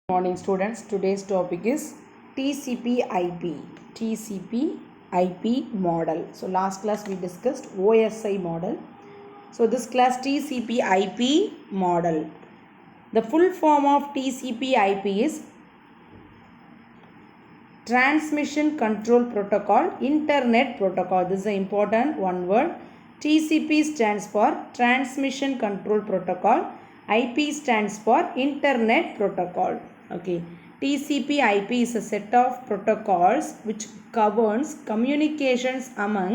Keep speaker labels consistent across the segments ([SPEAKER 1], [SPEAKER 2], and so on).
[SPEAKER 1] Morning students, today's topic is TCP/IP model. So last class we discussed OSI model. So this class TCP/IP model. The full form of TCP/IP is Transmission Control Protocol, Internet Protocol. This is an important one word. TCP stands for Transmission Control Protocol. IP stands for Internet Protocol. Okay, TCP/IP is a set of protocols which governs communications among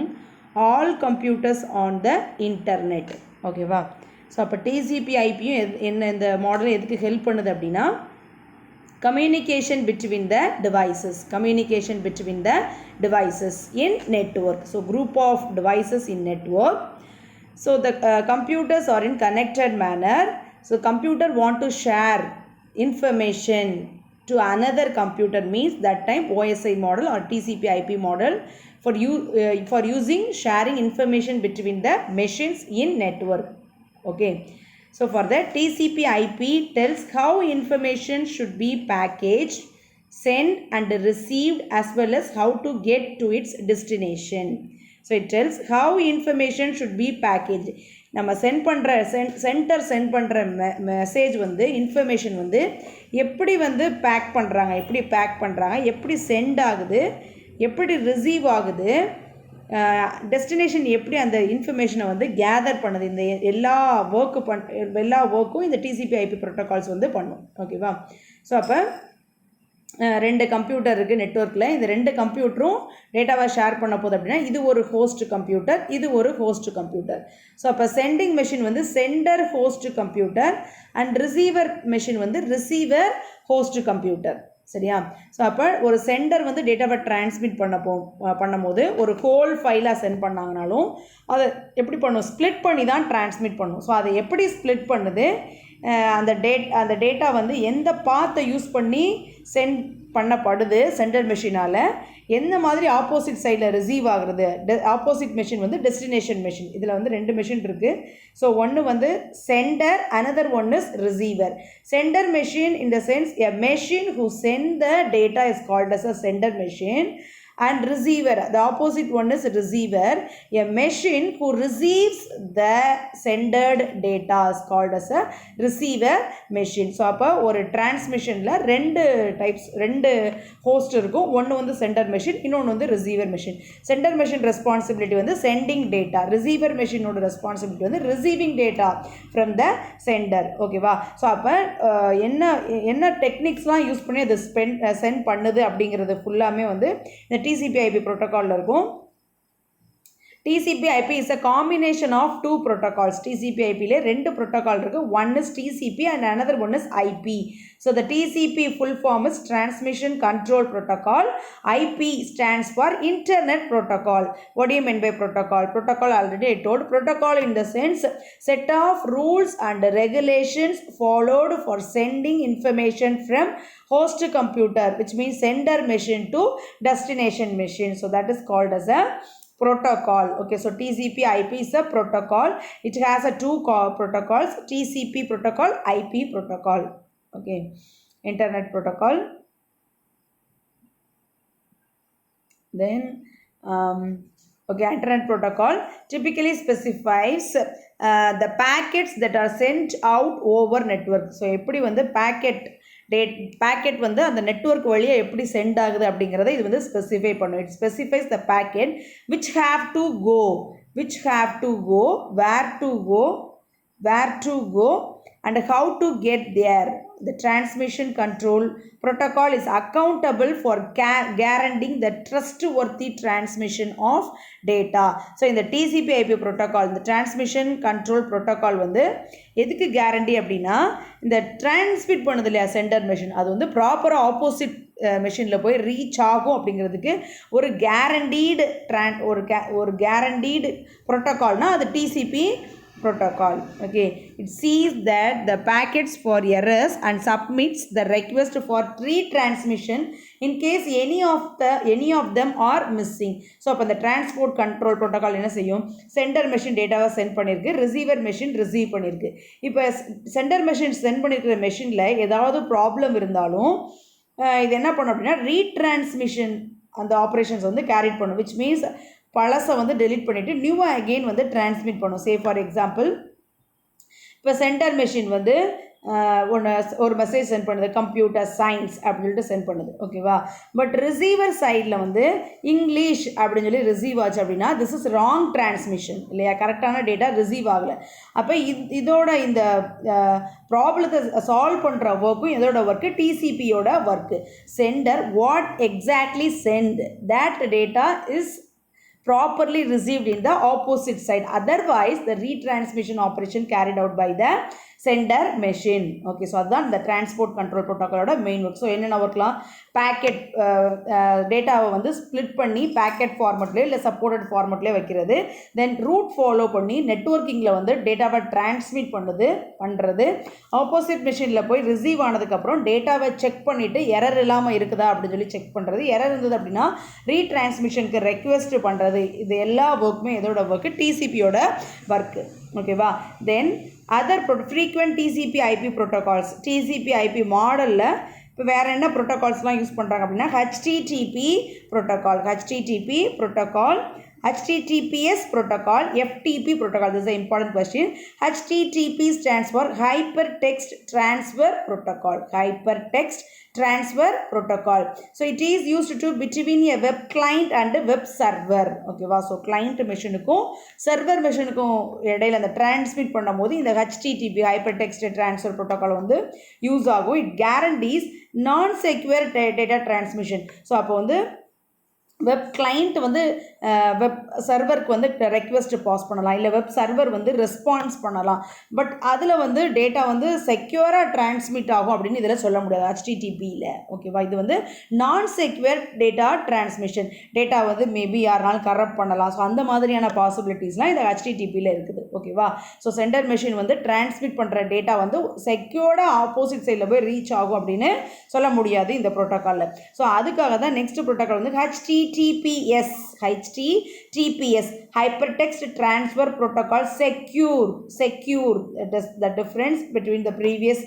[SPEAKER 1] all computers on the internet. Okay, wow. So அப்போ TCP/IP என்ன இந்த model எதுக்கு help பண்ணுது அப்படின்னா communication between the devices in network. So group of devices in network. So the computers are in connected manner. So computer want to share information to another computer, means that time OSI model or TCP/IP model for using sharing information between the machines in network. Okay, so for that TCP/IP tells how information should be packaged, sent and received, as well as how to get to its destination. So it tells how information should be packaged. நம்ம send பண்ணுற message வந்து information வந்து எப்படி வந்து back பண்ணுறாங்க, எப்படி send ஆகுது, எப்படி ரிசீவ் ஆகுது, டெஸ்டினேஷன் எப்படி அந்த இன்ஃபர்மேஷனை வந்து கேதர் பண்ணுது. இந்த எல்லா ஒர்க்கும் இந்த TCP/IP ப்ரோட்டோகால்ஸ் வந்து பண்ணும். ஓகேவா? ஸோ அப்போ ரெண்டு கம்ப்யூட்டர் இருக்குது நெட்வொர்க்கில். இந்த ரெண்டு கம்ப்யூட்டரும் டேட்டாவை ஷேர் பண்ண போகுது அப்படின்னா இது ஒரு ஹோஸ்ட் கம்ப்யூட்டர், இது ஒரு ஹோஸ்ட் கம்ப்யூட்டர். ஸோ அப்போ சென்டிங் மெஷின் வந்து centre host computer and receiver machine வந்து ரிசீவர் ஹோஸ்ட் கம்ப்யூட்டர். சரியா? ஸோ அப்போ ஒரு சென்டர் வந்து டேட்டாவை டிரான்ஸ்மிட் பண்ணும்போது ஒரு ஹோல் ஃபைலாக சென்ட் பண்ணாங்கனாலும் அதை எப்படி பண்ணும், ஸ்ப்ளிட் பண்ணி தான் டிரான்ஸ்மிட் பண்ணும். ஸோ அதை எப்படி ஸ்ப்ளிட் பண்ணுது, அந்த டேட்டா வந்து எந்த பாத்தை யூஸ் பண்ணி சென்ட் பண்ணப்படுது சென்டர் மெஷினால், எந்த மாதிரி ஆப்போசிட் சைடில் ரிசீவ் ஆகுறது. ஆப்போசிட் மெஷின் வந்து டெஸ்டினேஷன் மெஷின். இதில் வந்து ரெண்டு மெஷின் இருக்குது. ஸோ ஒன்று வந்து centre, another one is receiver. Sender machine in the sense a machine who send the data is called as a sender machine, and receiver, the opposite one is receiver. A machine who receives the sendered data is called as a receiver machine. So அப்போ ஒரு டிரான்ஸ்மிஷனில் ரெண்டு host இருக்கும். ஒன்று வந்து centre machine, இன்னொன்று வந்து receiver machine. Centre machine responsibility வந்து sending data, receiver மெஷினோட responsibility வந்து receiving data from the centre. ஓகேவா? ஸோ அப்போ என்ன டெக்னிக்ஸ்லாம் யூஸ் பண்ணி அது சென்ட் பண்ணுது அப்படிங்கிறது ஃபுல்லாமே வந்து இந்த TCP/IP ப்ரோட்டோகாலில் இருக்கும். TCP/IP is a combination of two protocols. TCP/IPல ரெண்டு ப்ரோட்டோகால் இருக்கு. One is TCP and another one is IP. So the TCP full form is Transmission Control Protocol. IP stands for Internet Protocol. What do you mean by protocol? Protocol already I told. Protocol in the sense set of rules and regulations followed for sending information from host computer, which means sender machine to destination machine. So that is called as a protocol. Okay, so TCP/IP is a protocol. It has a two protocols, TCP protocol, IP protocol. Okay, Internet protocol. Then okay, Internet protocol typically specifies the packets that are sent out over network. So எப்படி வந்து packet வந்து அந்த network வழியாக எப்படி send ஆகுது அப்படிங்கிறத இது வந்து ஸ்பெசிஃபை பண்ணும். It specifies the packet which have to go, where to go and how to get there. The transmission control protocol is accountable for guaranteeing the trustworthy transmission of data. So in the TCP/IP protocol, இந்த transmission control protocol வந்து எதுக்கு guarantee அப்படின்னா, இந்த transmit பண்ணுது இல்லையா centre machine, அது வந்து ப்ராப்பராக ஆப்போசிட் மெஷினில் போய் ரீச் ஆகும் அப்படிங்கிறதுக்கு ஒரு கேரண்டீடு ப்ரோட்டோகால்னால் அது TCP protocol. Okay, it sees that the packets for errors and submits the request for retransmission in case any of them are missing. So அப்போ the transport control protocol என்ன செய்யும், sender machine டேட்டாவை send பண்ணியிருக்கு, receiver machine receive பண்ணியிருக்கு. இப்போ sender machine send பண்ணியிருக்கிற மெஷினில் ஏதாவது ப்ராப்ளம் இருந்தாலும் இது என்ன பண்ணும் அப்படின்னா ரீட்ரான்ஸ்மிஷன் அந்த ஆப்ரேஷன்ஸ் வந்து கேரிட் பண்ணும், விச் மீன்ஸ் பழசை வந்து டெலிட் பண்ணிவிட்டு நியூவாக அகெயின் வந்து டிரான்ஸ்மிட் பண்ணும். சே ஃபார் எக்ஸாம்பிள் இப்போ சென்டர் மெஷின் வந்து ஒரு மெசேஜ் சென்ட் பண்ணுது, கம்ப்யூட்டர் சயின்ஸ் அப்படின்னு சொல்லிட்டு சென்ட் பண்ணுது, ஓகேவா. பட் ரிசீவர் சைடில் வந்து இங்கிலீஷ் அப்படின்னு சொல்லி ரிசீவ் ஆச்சு அப்படின்னா திஸ் இஸ் ராங் டிரான்ஸ்மிஷன் இல்லையா, கரெக்டான டேட்டா ரிசீவ் ஆகலை. அப்போ இதோட இந்த ப்ராப்ளத்தை சால்வ் பண்ணுற ஒர்க்கும் இதோட ஒர்க்கு டிசிபியோட work. Centre what exactly sent that data is properly received in the opposite side, otherwise the retransmission operation carried out by the sender machine. Okay, so அதுதான் இந்த transport control protocol main work. So என்னென்ன ஒர்க்லாம், packet டேட்டாவை வந்து split பண்ணி packet ஃபார்மெட்லேயே இல்லை supported ஃபார்மெட்லேயே வைக்கிறது, தென் root follow பண்ணி நெட்வொர்க்கிங்கில் வந்து டேட்டாவை டிரான்ஸ்மிட் பண்ணுறது, ஆப்போசிட் மிஷினில் போய் ரிசீவ் ஆனதுக்கப்புறம் டேட்டாவை செக் பண்ணிவிட்டு எரர் இல்லாமல் இருக்குதா அப்படின்னு சொல்லி செக் பண்ணுறது, எரர் இருந்தது அப்படின்னா ரீட்ரான்ஸ்மிஷனுக்கு ரெக்வெஸ்ட் பண்ணுறது, இது எல்லா ஒர்க்குமே இதோட ஒர்க்கு டிசிபியோட ஒர்க்கு, ஓகேவா. Then other frequent TCP IP protocols, TCP IP மாடலில் இப்போ வேறு என்ன ப்ரோட்டோகால்ஸ்லாம் யூஸ் பண்ணுறாங்க அப்படின்னா HTTP protocol, HTTPS protocol, FTP protocol. This is an important question. HTTP stands for Hypertext Transfer Protocol. Hypertext Transfer Protocol. So it is used to between a web client and a web server. Okay, so client machine ko server machine ko இடையில அந்த transmit பண்ணும்போது இந்த HTTP Hypertext Transfer Protocol வந்து use ஆகும். It guarantees non-secure data transmission. So அப்போ வந்து web client வந்து web சர்வருக்கு வந்து ரெக்வெஸ்ட் பாஸ் பண்ணலாம், இல்லை வெப் சர்வர் வந்து ரெஸ்பான்ஸ் பண்ணலாம். பட் அதில் வந்து டேட்டா வந்து செக்யூராக டிரான்ஸ்மிட் ஆகும் அப்படின்னு இதில் சொல்ல முடியாது HTTPயில். ஓகேவா, இது வந்து நான் செக்யூர் டேட்டா டிரான்ஸ்மிஷன். டேட்டா வந்து மேபி யாருனாலும் கரப்ட் பண்ணலாம். ஸோ அந்த மாதிரியான பாசிபிலிட்டிஸ்லாம் இந்த HTTPயில் இருக்குது. ஓகேவா, ஸோ சென்டர் மெஷின் வந்து டிரான்ஸ்மிட் பண்ணுற டேட்டா வந்து செக்யூர்டாக ஆப்போசிட் சைடில் போய் ரீச் ஆகும் அப்படின்னு சொல்ல முடியாது இந்த ப்ரோட்டோக்காலில். ஸோ அதுக்காக தான் நெக்ஸ்ட் ப்ரோட்டோக்கால் வந்து HTTPS, Hypertext Transfer Protocol, secure. That is the difference between the previous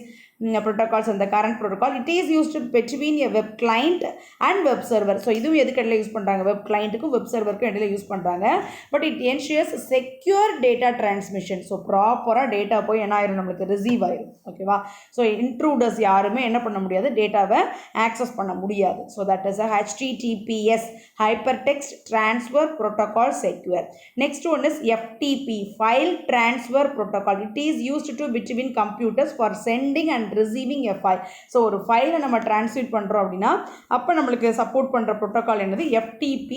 [SPEAKER 1] protocols and the current protocol. It is used between a web client and web server. So இதுவும் எதுக்கு இடையில use பண்ணுறாங்க, web கிளைண்ட்டுக்கும் web சர்வருக்கும் இடையில use பண்ணுறாங்க. But it ensures secure data transmission. So ப்ராப்பராக data போய் என்ன ஆயிரும், நம்மளுக்கு ரிசீவ் ஆயிரும். ஓகேவா, ஸோ இன்ட்ரூடர்ஸ் யாருமே என்ன பண்ண முடியாது, டேட்டாவை ஆக்சஸ் பண்ண முடியாது. So that is a HTTPS, Hypertext Transfer Protocol, secure. Next one is FTP, File Transfer Protocol. It is used to between computers for sending and receiving a file. So ஒரு ஃபைலை நம்ம டிரான்ஸ்மிட் பண்ணுறோம் அப்படின்னா அப்போ நம்மளுக்கு support பண்ணுற protocol என்னது, FTP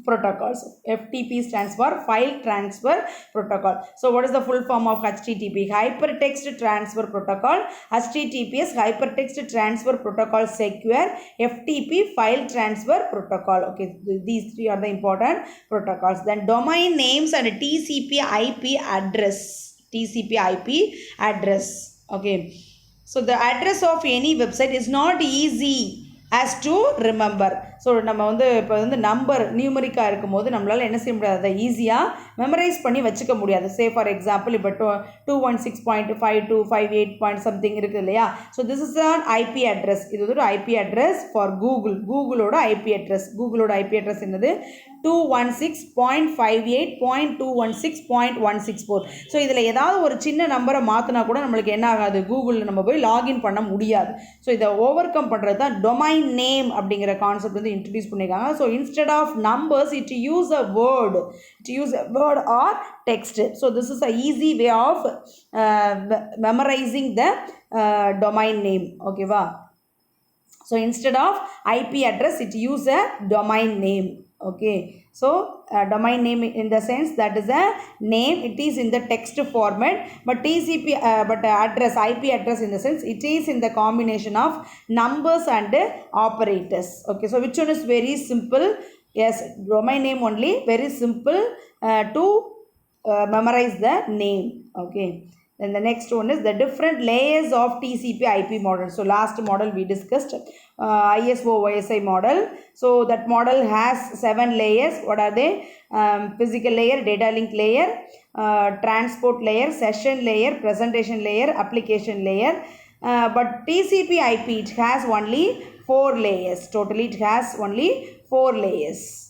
[SPEAKER 1] protocols. FTP stands for File Transfer Protocol. So what is the full form of HTTP? Hypertext Transfer Protocol, HTTPS, Hypertext Transfer Protocol, secure, FTP, File Transfer Protocol. Okay, these three are the important protocols. Then domain names and TCP IP address. Okay, so the address of any website is not easy as to remember. So நம்ம வந்து இப்போ வந்து number நியூமரிக்காக இருக்கும் போது நம்மளால் என்ன செய்ய முடியாது, அதை ஈஸியாக மெமரைஸ் பண்ணி வச்சுக்க முடியாது. சே ஃபார் எக்ஸாம்பிள் இப்போ 216.5258. something இருக்குது இல்லையா. So this is an IP address. இது வந்து ஒரு ஐபி அட்ரஸ் ஃபார் கூகுளோட ஐபி அட்ரஸ். கூகுளோட ஐபி அட்ரஸ் என்னது, 216.58.216.164. ஸோ இதில் ஏதாவது ஒரு சின்ன நம்பரை மாற்றினா கூட நம்மளுக்கு என்ன ஆகாது, கூகுளில் நம்ம போய் லாகின் பண்ண முடியாது. ஸோ இதை ஓவர் கம் பண்ணுறது தான் டொமைன் நேம் அப்படிங்கிற கான்செப்ட் வந்து இன்ட்ரடியூஸ் பண்ணியிருக்காங்க. So instead of numbers it use a word, or text. So this is a easy way of memorising the domain name. ஓகேவா, so instead of IP address it use a domain name. Okay, so domain name in the sense that is a name, it is in the text format, but TCP address, IP address in the sense it is in the combination of numbers and operators. Okay, so which one is very simple? Yes, domain name only, very simple to memorize the name. Okay. Then the next one is the different layers of TCP IP model. So last model we discussed ISO OSI model. So that model has 7 layers. What are they? Physical layer, data link layer, transport layer, session layer, presentation layer, application layer. But TCP IP, it has only 4 layers. Totally it has only 4 layers.